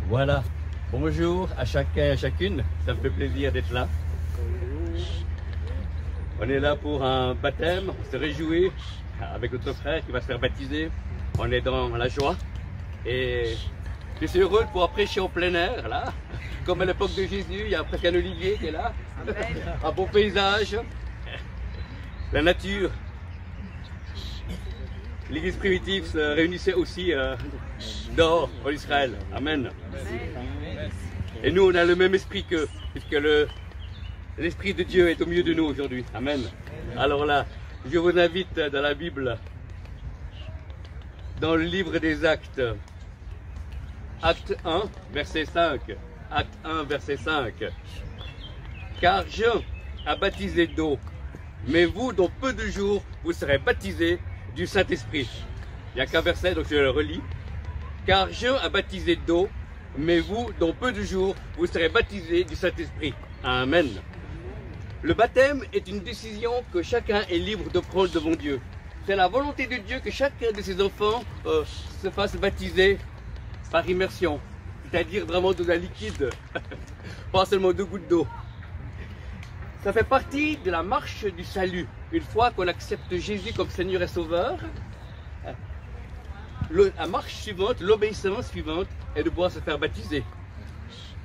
Voilà. Bonjour à chacun et à chacune. Ça me fait plaisir d'être là. On est là pour un baptême. On se réjouit avec notre frère qui va se faire baptiser. On est dans la joie. Et je suis heureux de pouvoir prêcher en plein air, là. Comme à l'époque de Jésus, il y a presque un olivier qui est là. Un beau paysage. La nature. L'église primitive se réunissait aussi dehors, en Israël. Amen. Et nous, on a le même esprit qu'eux, puisque l'Esprit de Dieu est au milieu de nous aujourd'hui. Amen. Alors là, je vous invite dans la Bible, dans le livre des Actes, Acte 1, verset 5. Acte 1, verset 5. Car Jean a baptisé d'eau, mais vous, dans peu de jours, vous serez baptisés du Saint-Esprit. Il n'y a qu'un verset, donc je le relis. Car Jean a baptisé d'eau, mais vous, dans peu de jours, vous serez baptisés du Saint-Esprit. Amen. Le baptême est une décision que chacun est libre de prendre devant Dieu. C'est la volonté de Dieu que chacun de ses enfants se fasse baptiser par immersion, c'est-à-dire vraiment de la liquide, pas seulement 2 gouttes d'eau. Ça fait partie de la marche du salut. Une fois qu'on accepte Jésus comme Seigneur et Sauveur, la marche suivante, l'obéissance suivante est de pouvoir se faire baptiser.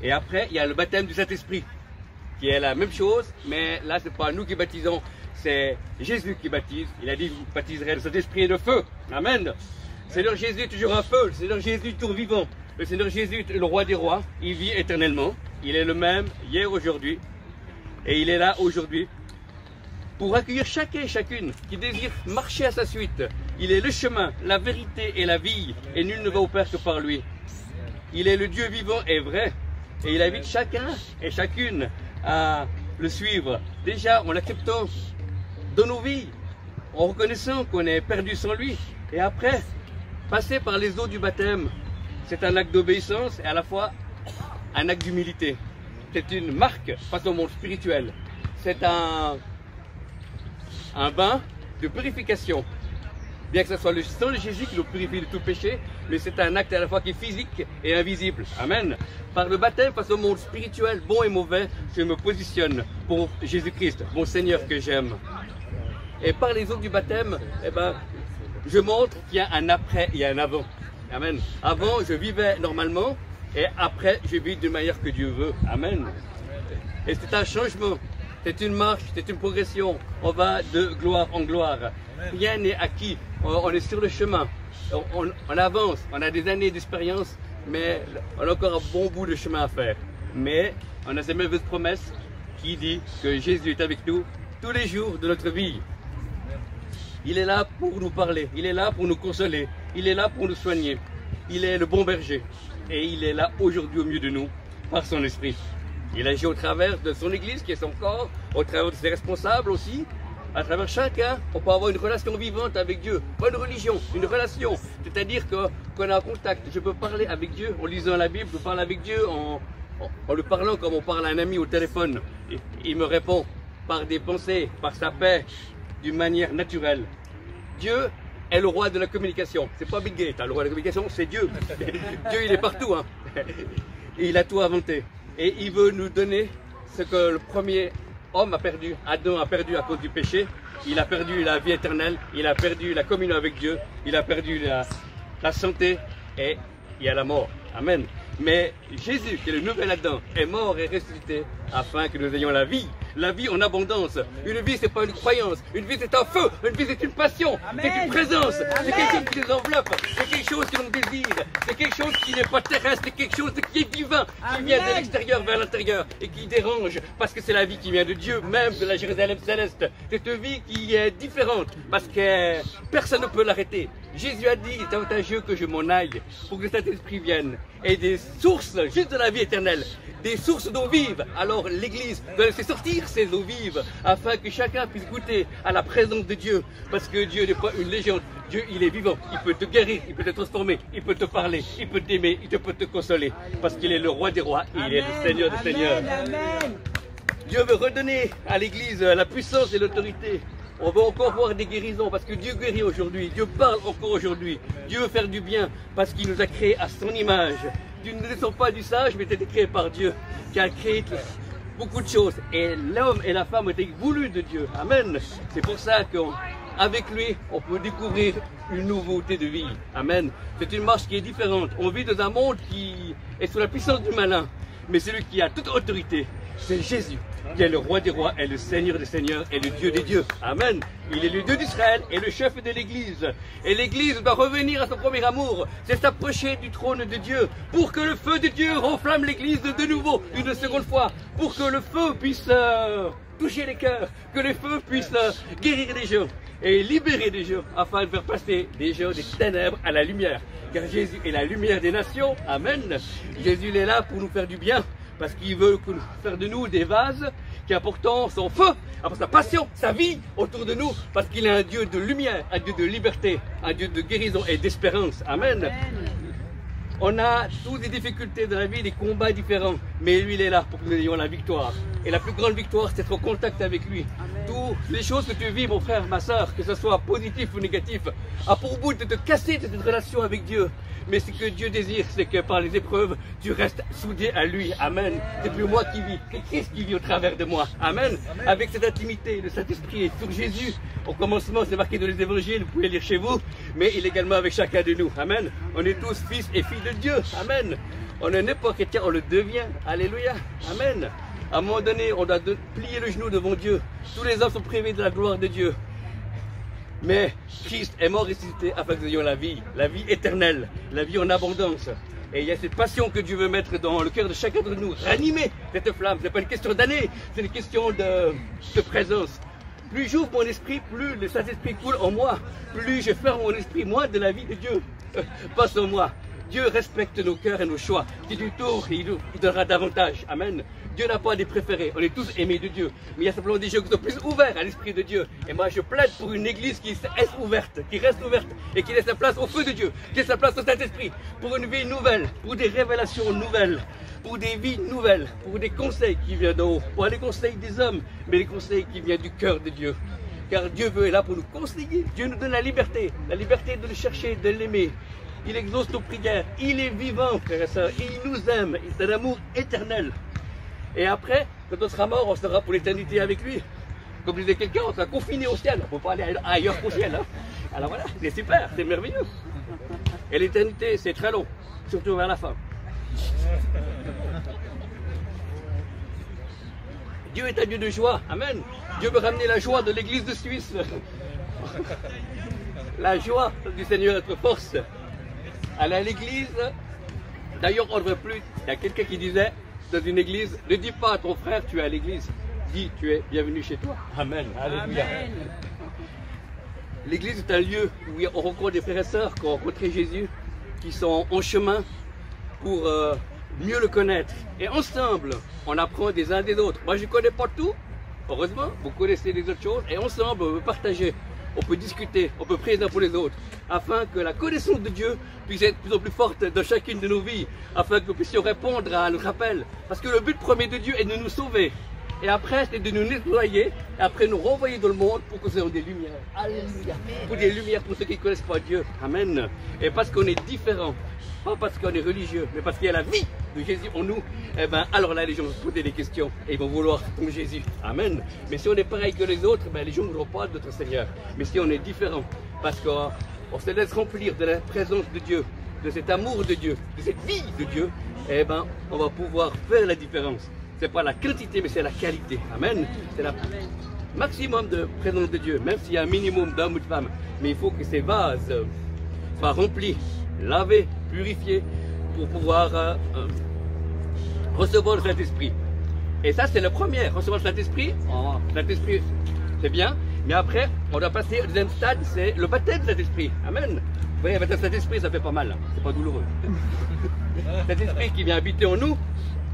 Et après, il y a le baptême du Saint-Esprit, qui est la même chose, mais là, ce n'est pas nous qui baptisons, c'est Jésus qui baptise. Il a dit, vous baptiserez le Saint-Esprit et le feu. Amen. Le Seigneur Jésus est toujours un feu, le Seigneur Jésus est toujours vivant. Le Seigneur Jésus est le roi des rois, il vit éternellement. Il est le même hier, aujourd'hui, et il est là aujourd'hui pour accueillir chacun et chacune qui désire marcher à sa suite. Il est le chemin, la vérité et la vie, et nul ne va au Père que par lui. Il est le Dieu vivant et vrai, et il invite chacun et chacune à le suivre. Déjà en acceptant dans nos vies, en reconnaissant qu'on est perdu sans lui, et après, passer par les eaux du baptême, c'est un acte d'obéissance et à la fois un acte d'humilité. C'est une marque face au monde spirituel. C'est un bain de purification. Bien que ce soit le sang de Jésus qui nous purifie de tout péché, mais c'est un acte à la fois qui est physique et invisible. Amen. Par le baptême face au monde spirituel, bon et mauvais, je me positionne pour Jésus-Christ, mon Seigneur que j'aime. Et par les eaux du baptême, je montre qu'il y a un après et un avant. Amen. Avant, je vivais normalement, et après, je vis de manière que Dieu veut. Amen. Et c'est un changement. C'est une marche, c'est une progression. On va de gloire en gloire. Rien n'est acquis. On est sur le chemin. On avance. On a des années d'expérience, mais on a encore un bon bout de chemin à faire. Mais on a cette merveilleuse promesse qui dit que Jésus est avec nous tous les jours de notre vie. Il est là pour nous parler. Il est là pour nous consoler. Il est là pour nous soigner. Il est le bon berger. Et il est là aujourd'hui au milieu de nous par son esprit. Il agit au travers de son église qui est son corps, au travers de ses responsables aussi. À travers chacun, on peut avoir une relation vivante avec Dieu. Pas une religion, une relation. C'est-à-dire qu'on a un contact. Je peux parler avec Dieu en lisant la Bible, je peux parler avec Dieu en lui parlant comme on parle à un ami au téléphone. Et il me répond par des pensées, par sa paix, d'une manière naturelle. Dieu est le roi de la communication. C'est pas Bill Gates, le roi de la communication, c'est Dieu. Dieu, il est partout. Hein. Et il a tout inventé. Et il veut nous donner ce que le premier homme a perdu. Adam a perdu à cause du péché. Il a perdu la vie éternelle. Il a perdu la communion avec Dieu. Il a perdu la santé. Et il y a la mort. Amen. Mais Jésus, qui est le nouvel Adam, est mort et ressuscité afin que nous ayons la vie en abondance. Une vie, c'est pas une croyance. Une vie, c'est un feu. Une vie, c'est une passion. C'est une présence. C'est quelque chose qui nous enveloppe. C'est quelque chose que l'on désire. C'est quelque chose qui n'est pas terrestre. C'est quelque chose qui est divin, qui vient de l'extérieur vers l'intérieur et qui dérange parce que c'est la vie qui vient de Dieu, même de la Jérusalem céleste. C'est une vie qui est différente parce que personne ne peut l'arrêter. Jésus a dit, c'est avantageux que je m'en aille pour que cet esprit vienne. Et des sources juste de la vie éternelle, des sources d'eau vive. Alors l'Église doit laisser sortir ces eaux vives afin que chacun puisse goûter à la présence de Dieu. Parce que Dieu n'est pas une légende. Dieu, il est vivant. Il peut te guérir, il peut te transformer, il peut te parler, il peut t'aimer, il peut te consoler. Parce qu'il est le roi des rois, il est le Seigneur des seigneurs. Amen. Dieu veut redonner à l'Église la puissance et l'autorité. On va encore voir des guérisons parce que Dieu guérit aujourd'hui, Dieu parle encore aujourd'hui. Dieu veut faire du bien parce qu'il nous a créés à son image. Tu ne descends pas du sage, mais tu as été créé par Dieu, qui a créé beaucoup de choses. Et l'homme et la femme ont été voulus de Dieu. Amen. C'est pour ça qu'avec lui, on peut découvrir une nouveauté de vie. Amen. C'est une marche qui est différente. On vit dans un monde qui est sous la puissance du malin. Mais celui qui a toute autorité, c'est Jésus, qui est le roi des rois, et le Seigneur des seigneurs, et le Dieu des dieux. Amen. Il est le Dieu d'Israël et le chef de l'Église. Et l'Église doit revenir à son premier amour. C'est s'approcher du trône de Dieu pour que le feu de Dieu renflamme l'Église de nouveau, une seconde fois. Pour que le feu puisse toucher les cœurs, que le feu puisse guérir les gens et libérer des gens afin de faire passer des gens des ténèbres à la lumière. Car Jésus est la lumière des nations. Amen. Jésus est là pour nous faire du bien. Parce qu'il veut faire de nous des vases qui apportent son feu, sa passion, sa vie autour de nous. Parce qu'il est un Dieu de lumière, un Dieu de liberté, un Dieu de guérison et d'espérance. Amen. On a toutes des difficultés dans la vie, des combats différents. Mais lui, il est là pour que nous ayons la victoire. Et la plus grande victoire, c'est d'être en contact avec lui. Toutes les choses que tu vis, mon frère, ma soeur, que ce soit positif ou négatif, a pour but de te casser de cette relation avec Dieu. Mais ce que Dieu désire, c'est que par les épreuves, tu restes soudé à lui. Amen. C'est plus moi qui vis, c'est Christ qui vit au travers de moi. Amen. Avec cette intimité, le Saint-Esprit est sur Jésus. Au commencement, c'est marqué dans les évangiles, vous pouvez lire chez vous, mais il est également avec chacun de nous. Amen. On est tous fils et filles de Dieu. Amen. On n'est pas chrétien, on le devient. Alléluia. Amen. À un moment donné, on doit plier le genou devant Dieu. Tous les hommes sont privés de la gloire de Dieu. Mais Christ est mort et ressuscité afin que nous ayons la vie éternelle, la vie en abondance. Et il y a cette passion que Dieu veut mettre dans le cœur de chacun de nous, ranimer cette flamme. Ce n'est pas une question d'année, c'est une question de présence. Plus j'ouvre mon esprit, plus le Saint-Esprit coule en moi. Plus je ferme mon esprit, moins de la vie de Dieu passe en moi. Dieu respecte nos cœurs et nos choix. Si tu t'ouvres, il donnera davantage. Amen. Dieu n'a pas des préférés. On est tous aimés de Dieu. Mais il y a simplement des gens qui sont plus ouverts à l'Esprit de Dieu. Et moi, je plaide pour une église qui reste ouverte et qui laisse la place au feu de Dieu, qui laisse la place au Saint-Esprit, pour une vie nouvelle, pour des révélations nouvelles, pour des vies nouvelles, pour des conseils qui viennent d'en haut, pas les conseils des hommes, mais les conseils qui viennent du cœur de Dieu. Car Dieu est là pour nous conseiller. Dieu nous donne la liberté de le chercher, de l'aimer. Il exauce nos prières. Il est vivant, frères et sœurs. Il nous aime. C'est un amour éternel. Et après, quand on sera mort, on sera pour l'éternité avec lui. Comme disait quelqu'un, on sera confiné au ciel. On ne peut pas aller ailleurs qu'au ciel. Hein. Alors voilà, c'est super, c'est merveilleux. Et l'éternité, c'est très long, surtout vers la fin. Dieu est un Dieu de joie. Amen. Dieu veut ramener la joie de l'église de Suisse. La joie du Seigneur est notre force. Aller à l'église, d'ailleurs on ne devrait plus. Il y a quelqu'un qui disait dans une église, ne dis pas à ton frère tu es à l'église, dis tu es bienvenu chez toi. Amen. Alléluia. L'église est un lieu où on rencontre des frères et sœurs qui ont rencontré Jésus, qui sont en chemin pour mieux le connaître. Et ensemble, on apprend des uns des autres. Moi je ne connais pas tout, heureusement, vous connaissez les autres choses, et ensemble on peut partager. On peut discuter, on peut prier les uns pour les autres, afin que la connaissance de Dieu puisse être de plus en plus forte dans chacune de nos vies, afin que nous puissions répondre à notre appel. Parce que le but premier de Dieu est de nous sauver. Et après, c'est de nous nettoyer, et après nous renvoyer dans le monde pour que nous ayons des lumières. Alléluia. Pour des lumières pour ceux qui ne connaissent pas Dieu. Amen. Et parce qu'on est différent, pas parce qu'on est religieux, mais parce qu'il y a la vie de Jésus en nous, eh ben, alors là, les gens vont se poser des questions et ils vont vouloir comme Jésus. Amen. Mais si on est pareil que les autres, ben, les gens ne voudront pas de notre Seigneur. Mais si on est différent, parce qu'on se laisse remplir de la présence de Dieu, de cet amour de Dieu, de cette vie de Dieu, eh ben, on va pouvoir faire la différence. Ce n'est pas la quantité, mais c'est la qualité. Amen. C'est le maximum de présence de Dieu, même s'il y a un minimum d'hommes ou de femmes. Mais il faut que ces vases soient remplis, lavés, purifiés, pour pouvoir recevoir le Saint-Esprit. Et ça, c'est le premier. Recevoir le Saint-Esprit, Saint-Esprit, c'est bien. Mais après, on doit passer au deuxième stade, c'est le baptême du Saint-Esprit. Amen. Vous voyez, le baptême du Saint-Esprit, ça fait pas mal. Hein. C'est pas douloureux. Le Saint-Esprit qui vient habiter en nous,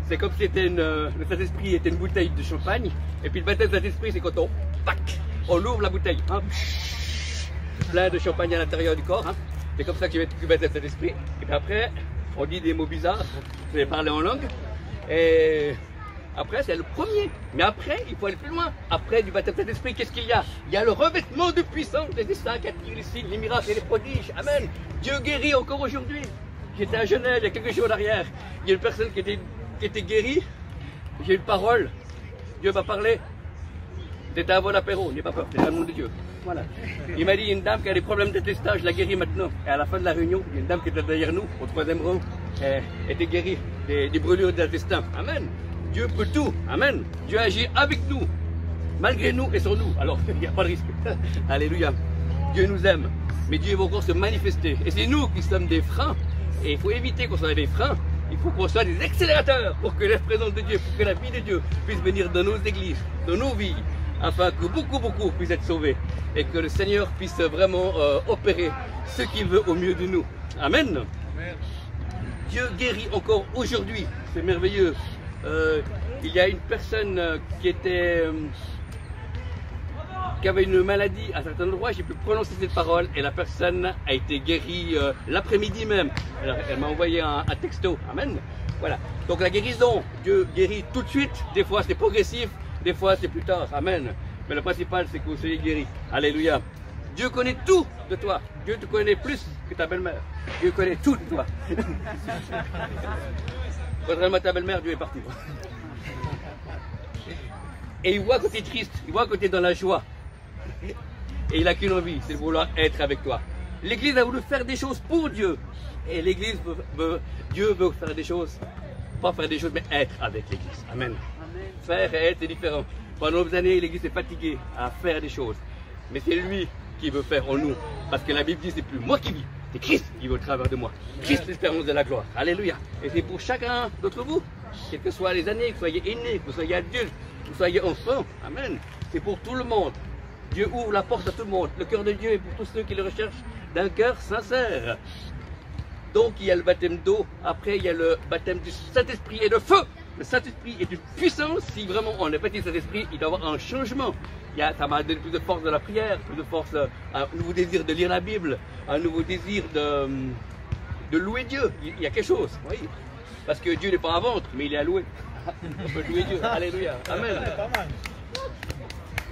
c'est comme si le Saint-Esprit était une bouteille de champagne. Et puis le baptême du Saint-Esprit, c'est quand on ouvre la bouteille. Hein, plein de champagne à l'intérieur du corps. Hein. C'est comme ça qu'il va être le baptême du Saint-Esprit. Et puis après, on dit des mots bizarres. Vous allez parler en langue. Et après, c'est le premier. Mais après, il faut aller plus loin. Après du baptême du Saint-Esprit, qu'est-ce qu'il y a? Il y a le revêtement de puissance, les saints qui attirent les signes, les miracles et les prodiges. Amen. Dieu guérit encore aujourd'hui. J'étais à Genève, il y a quelques jours derrière. Il y a une personne qui était guérie. J'ai une parole. Dieu m'a parlé. C'était avant l'apéro, n'aie pas peur, c'est le nom de Dieu. Voilà. Il m'a dit, il y a une dame qui a des problèmes de testage, je la guéris maintenant. Et à la fin de la réunion, il y a une dame qui était derrière nous, au 3e rang, elle était guérie des brûlures d'intestin. Amen. Dieu peut tout. Amen. Dieu agit avec nous, malgré nous et sur nous. Alors, il n'y a pas de risque. Alléluia. Dieu nous aime, mais Dieu va encore se manifester. Et c'est nous qui sommes des freins. Et il faut éviter qu'on soit des freins. Il faut qu'on soit des accélérateurs pour que la présence de Dieu, pour que la vie de Dieu puisse venir dans nos églises, dans nos vies, afin que beaucoup puissent être sauvés et que le Seigneur puisse vraiment opérer ce qu'il veut au mieux de nous. Amen. Amen. Dieu guérit encore aujourd'hui, c'est merveilleux. Il y a une personne qui avait une maladie à certains endroits, j'ai pu prononcer cette parole et la personne a été guérie l'après-midi même. Alors, elle m'a envoyé un texto. Amen. Voilà. Donc la guérison, Dieu guérit tout de suite. Des fois c'est progressif, des fois c'est plus tard. Amen. Mais le principal c'est que vous soyez guéris. Alléluia. Dieu connaît tout de toi. Dieu te connaît plus que ta belle-mère. Dieu connaît tout de toi. Contrairement à ta belle-mère, Dieu est parti. Et il voit que tu es triste, il voit que tu es dans la joie. Et il n'a qu'une envie, c'est de vouloir être avec toi. L'Église a voulu faire des choses pour Dieu. Et l'Église Dieu veut faire des choses, pas faire des choses, mais être avec l'Église. Amen. Amen. Faire et être, c'est différent. Pendant des années, l'Église est fatiguée à faire des choses. Mais c'est lui qui veut faire en nous. Parce que la Bible dit, c'est plus moi qui vis, c'est Christ qui veut au travers de moi. Christ, l'espérance de la gloire. Alléluia. Et c'est pour chacun d'entre vous, quelles que soient les années, que vous soyez aînés, que vous soyez adultes, que vous soyez enfants. Amen. C'est pour tout le monde. Dieu ouvre la porte à tout le monde. Le cœur de Dieu est pour tous ceux qui le recherchent d'un cœur sincère. Donc il y a le baptême d'eau, après il y a le baptême du Saint-Esprit et de feu. Le Saint-Esprit est une puissance. Si vraiment on est baptisé du Saint-Esprit, il doit y avoir un changement. Ça m'a donné plus de force de la prière, plus de force, un nouveau désir de lire la Bible, un nouveau désir de louer Dieu. Il y a quelque chose, oui. Parce que Dieu n'est pas à vendre, mais il est à louer. On peut louer Dieu. Alléluia. Amen.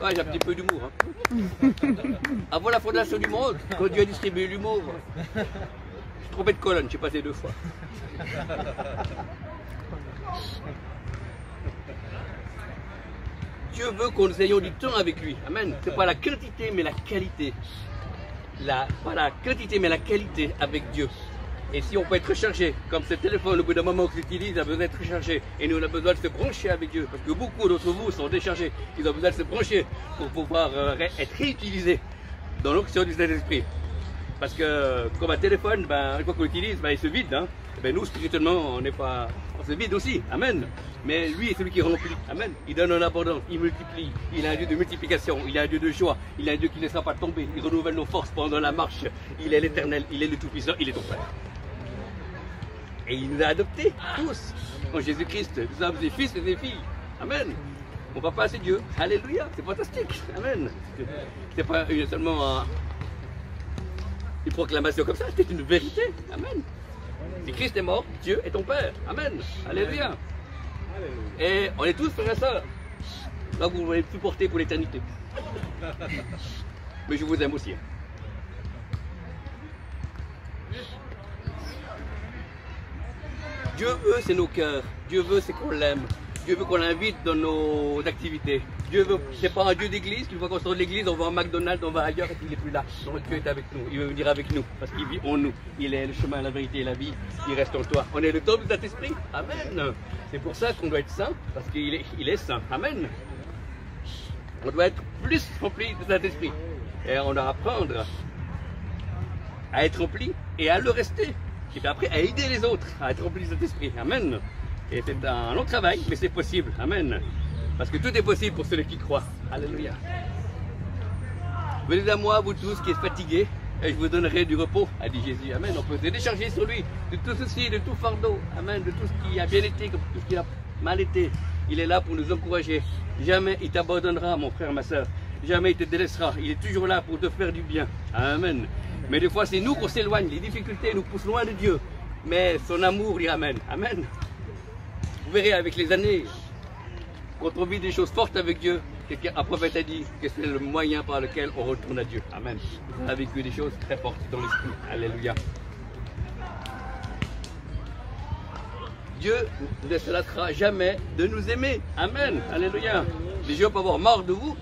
Ouais, j'ai un petit peu d'humour. Hein. Avant la fondation du monde, quand Dieu a distribué l'humour, je suis trompé de colonne, j'ai passé 2 fois. Dieu veut que nous ayons du temps avec lui. Amen. C'est pas la quantité, mais la qualité. Pas la quantité, mais la qualité avec Dieu. Et si on peut être rechargé, comme ce téléphone, au bout d'un moment qu'on l'utilise, il a besoin d'être rechargé. Et nous, on a besoin de se brancher avec Dieu. Parce que beaucoup d'entre vous sont déchargés. Ils ont besoin de se brancher pour pouvoir être réutilisés dans l'onction du Saint-Esprit. Parce que, comme un téléphone, une fois qu'on l'utilise, il se vide. Hein. Nous, spirituellement, on se vide aussi. Amen. Mais lui est celui qui remplit. Amen. Il donne en abondance, il multiplie. Il a un Dieu de multiplication, il a un Dieu de joie. Il a un Dieu qui ne laissera pas tomber. Il renouvelle nos forces pendant la marche. Il est l'Éternel, il est le Tout-Puissant, il est ton Père. Et il nous a adoptés, tous. En Jésus-Christ, nous sommes des fils et des filles. Amen. Mon papa, c'est Dieu. Alléluia. C'est fantastique. Amen. C'est pas seulement une proclamation comme ça, c'est une vérité. Amen. Si Christ est mort, Dieu est ton Père. Amen. Alléluia. Et on est tous frères et sœurs. Donc vous m'avez supporté pour l'éternité. Mais je vous aime aussi. Dieu veut, c'est nos cœurs. Dieu veut, c'est qu'on l'aime. Dieu veut qu'on l'invite dans nos activités. Dieu veut, c'est pas un Dieu d'église. Une fois qu'on sort de l'église, on va au McDonald's, on va ailleurs et il n'est plus là. Donc Dieu est avec nous. Il veut venir avec nous parce qu'il vit en nous. Il est le chemin, la vérité et la vie. Il reste en toi. On est le temple de Saint-Esprit. Amen. C'est pour ça qu'on doit être saint parce qu'il est saint. Amen. On doit être plus rempli de Saint-Esprit. Et on doit apprendre à être rempli et à le rester. Et puis après, à aider les autres à être remplis de cet esprit. Amen. Et c'est un long travail, mais c'est possible. Amen. Parce que tout est possible pour ceux qui croient. Alléluia. Venez à moi, vous tous qui êtes fatigués, et je vous donnerai du repos, a dit Jésus. Amen. On peut se décharger sur lui de tout souci, de tout fardeau. Amen. De tout ce qui a bien été, comme tout ce qui a mal été. Il est là pour nous encourager. Jamais il t'abandonnera, mon frère, ma soeur. Jamais il te délaissera. Il est toujours là pour te faire du bien. Amen. Mais des fois, c'est nous qu'on s'éloigne. Les difficultés nous poussent loin de Dieu. Mais son amour y ramène. Amen. Vous verrez avec les années, quand on vit des choses fortes avec Dieu, un prophète a dit que c'est le moyen par lequel on retourne à Dieu. Amen. On a vécu des choses très fortes dans l'esprit. Alléluia. Dieu ne se lassera jamais de nous aimer. Amen. Alléluia. Les gens peuvent avoir marre de vous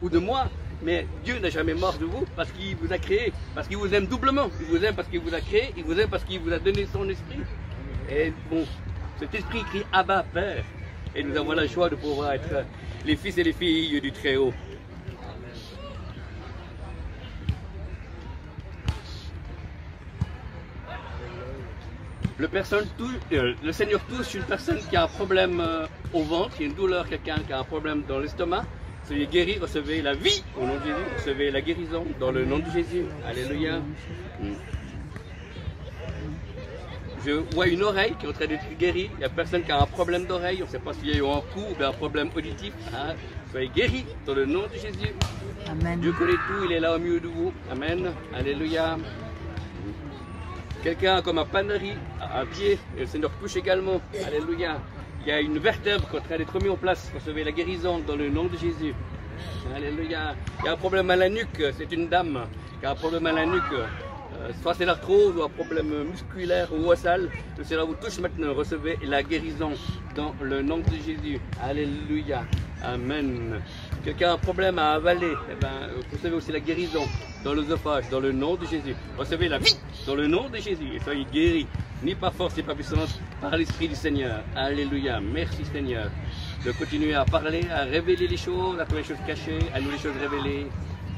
ou de moi, mais Dieu n'a jamais marre de vous parce qu'il vous a créé, parce qu'il vous aime doublement. Il vous aime parce qu'il vous a créé, il vous aime parce qu'il vous a donné son esprit. Et bon, cet esprit crie Abba, Père. Et nous avons le choix de pouvoir être les fils et les filles du Très-Haut. Le Seigneur touche une personne qui a un problème au ventre, qui a une douleur, quelqu'un qui a un problème dans l'estomac. Soyez guéris, recevez la vie au nom de Jésus, recevez la guérison dans le nom de Jésus. Alléluia. Je vois une oreille qui est en train d'être guérie. Il y a personne qui a un problème d'oreille. On ne sait pas s'il y a eu un coup ou un problème auditif. Hein? Soyez guéris dans le nom de Jésus. Amen. Dieu connaît tout, il est là au milieu de vous. Amen. Alléluia. Quelqu'un a comme un panerie, un pied, et le Seigneur touche également. Alléluia. Il y a une vertèbre qui est en train d'être mise en place. Recevez la guérison dans le nom de Jésus. Alléluia. Il y a un problème à la nuque. C'est une dame qui a un problème à la nuque. Soit c'est l'arthrose ou un problème musculaire ou ossal. Le Seigneur vous touche maintenant. Recevez la guérison dans le nom de Jésus. Alléluia. Amen. Quelqu'un a un problème à avaler, eh ben, recevez aussi la guérison dans l'œsophage, dans le nom de Jésus. Recevez la vie dans le nom de Jésus et soyez guéris, ni par force ni par puissance, par l'Esprit du Seigneur. Alléluia. Merci Seigneur de continuer à parler, à révéler les choses, à trouver les choses cachées, à nous les choses révélées.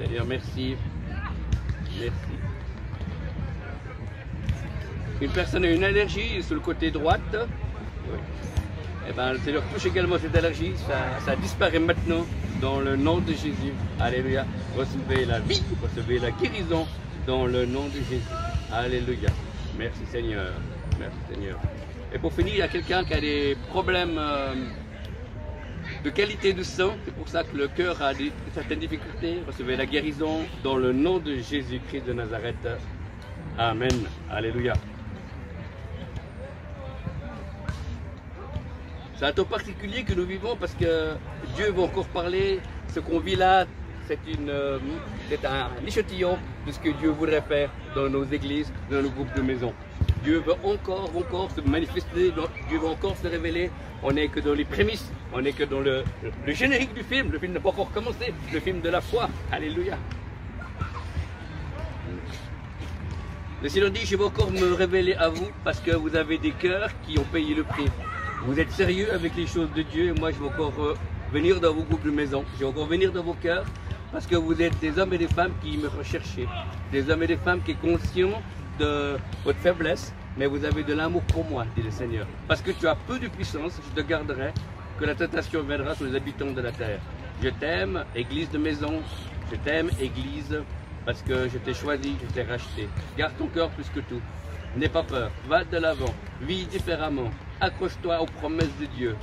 Seigneur, merci. Merci. Une personne a une allergie sur le côté droite. Oui. Eh ben, le Seigneur touche également cette allergie, ça disparaît maintenant dans le nom de Jésus. Alléluia. Recevez la vie, recevez la guérison dans le nom de Jésus. Alléluia. Merci Seigneur. Merci Seigneur. Et pour finir, il y a quelqu'un qui a des problèmes de qualité de sang. C'est pour ça que le cœur a certaines difficultés. Recevez la guérison dans le nom de Jésus-Christ de Nazareth. Amen. Alléluia. C'est un temps particulier que nous vivons parce que Dieu va encore parler. Ce qu'on vit là, c'est un échantillon de ce que Dieu voudrait faire dans nos églises, dans nos groupes de maison. Dieu veut encore se manifester, Dieu veut encore se révéler. On n'est que dans les prémices, on n'est que dans le générique du film. Le film n'a pas encore commencé, le film de la foi. Alléluia. Le Seigneur dit, je vais encore me révéler à vous parce que vous avez des cœurs qui ont payé le prix. Vous êtes sérieux avec les choses de Dieu et moi je vais encore venir dans vos groupes de maison. Je vais encore venir dans vos cœurs parce que vous êtes des hommes et des femmes qui me recherchez. Des hommes et des femmes qui sont conscients de votre faiblesse, mais vous avez de l'amour pour moi, dit le Seigneur. Parce que tu as peu de puissance, je te garderai, que la tentation viendra sur les habitants de la terre. Je t'aime, église de maison, je t'aime, église, parce que je t'ai choisi, je t'ai racheté. Garde ton cœur plus que tout. N'aie pas peur, va de l'avant, vis différemment, accroche-toi aux promesses de Dieu,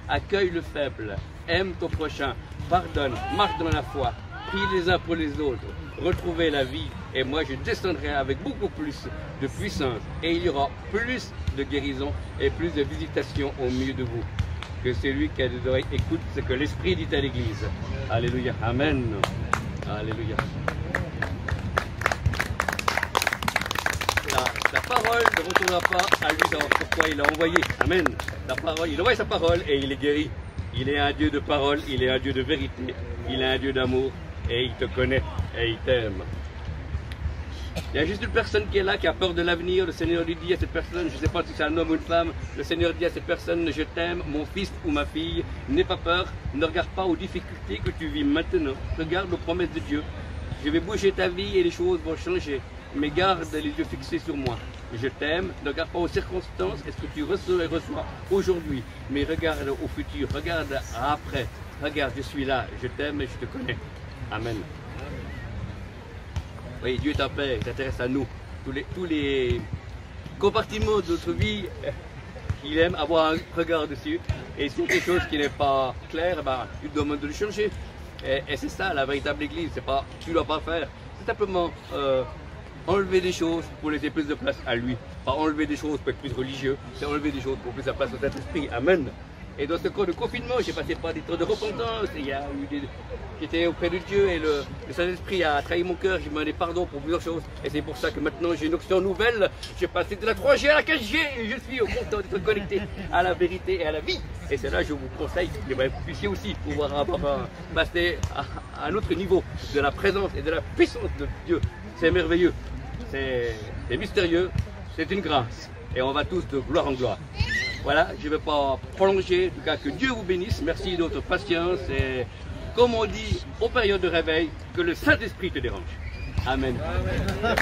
accueille le faible, aime ton prochain, pardonne, marche dans la foi, prie les uns pour les autres, retrouvez la vie et moi je descendrai avec beaucoup plus de puissance et il y aura plus de guérison et plus de visitation au milieu de vous. Que celui qui a des oreilles écoute ce que l'Esprit dit à l'Église. Alléluia. Amen. Alléluia. La parole ne retournera pas à lui dans pourquoi il l'a envoyé. Amen. La parole, il envoie sa parole et il est guéri. Il est un Dieu de parole, il est un Dieu de vérité, il est un Dieu d'amour et il te connaît et il t'aime. Il y a juste une personne qui est là, qui a peur de l'avenir. Le Seigneur lui dit à cette personne, je ne sais pas si c'est un homme ou une femme, le Seigneur dit à cette personne, je t'aime, mon fils ou ma fille, n'aie pas peur, ne regarde pas aux difficultés que tu vis maintenant, regarde aux promesses de Dieu. Je vais bouger ta vie et les choses vont changer. Mais garde les yeux fixés sur moi. Je t'aime, ne regarde pas aux circonstances, est-ce que tu reçois aujourd'hui, mais regarde au futur, regarde après, regarde, je suis là, je t'aime et je te connais. Amen. Oui, Dieu est un Père, il s'intéresse à nous. Tous les compartiments de notre vie, il aime avoir un regard dessus. Et si quelque chose qui n'est pas clair, ben, tu demandes de le changer. Et c'est ça la véritable Église, c'est pas, tu ne dois pas faire, c'est simplement enlever des choses pour laisser plus de place à lui. Pas enlever des choses pour être plus religieux, c'est enlever des choses pour plus de place au Saint-Esprit. Amen. Et dans ce cours de confinement, j'ai passé par des temps de repentance. J'étais auprès de Dieu et le Saint-Esprit a trahi mon cœur. J'ai demandé pardon pour plusieurs choses. Et c'est pour ça que maintenant j'ai une option nouvelle. J'ai passé de la 3G à la 4G et je suis content d'être connecté à la vérité et à la vie. Et c'est là que je vous conseille que vous puissiez aussi pouvoir passer à un autre niveau de la présence et de la puissance de Dieu. C'est merveilleux, c'est mystérieux, c'est une grâce. Et on va tous de gloire en gloire. Voilà, je ne vais pas prolonger, en tout cas que Dieu vous bénisse, merci de votre patience et comme on dit aux périodes de réveil, que le Saint-Esprit te dérange. Amen. Amen.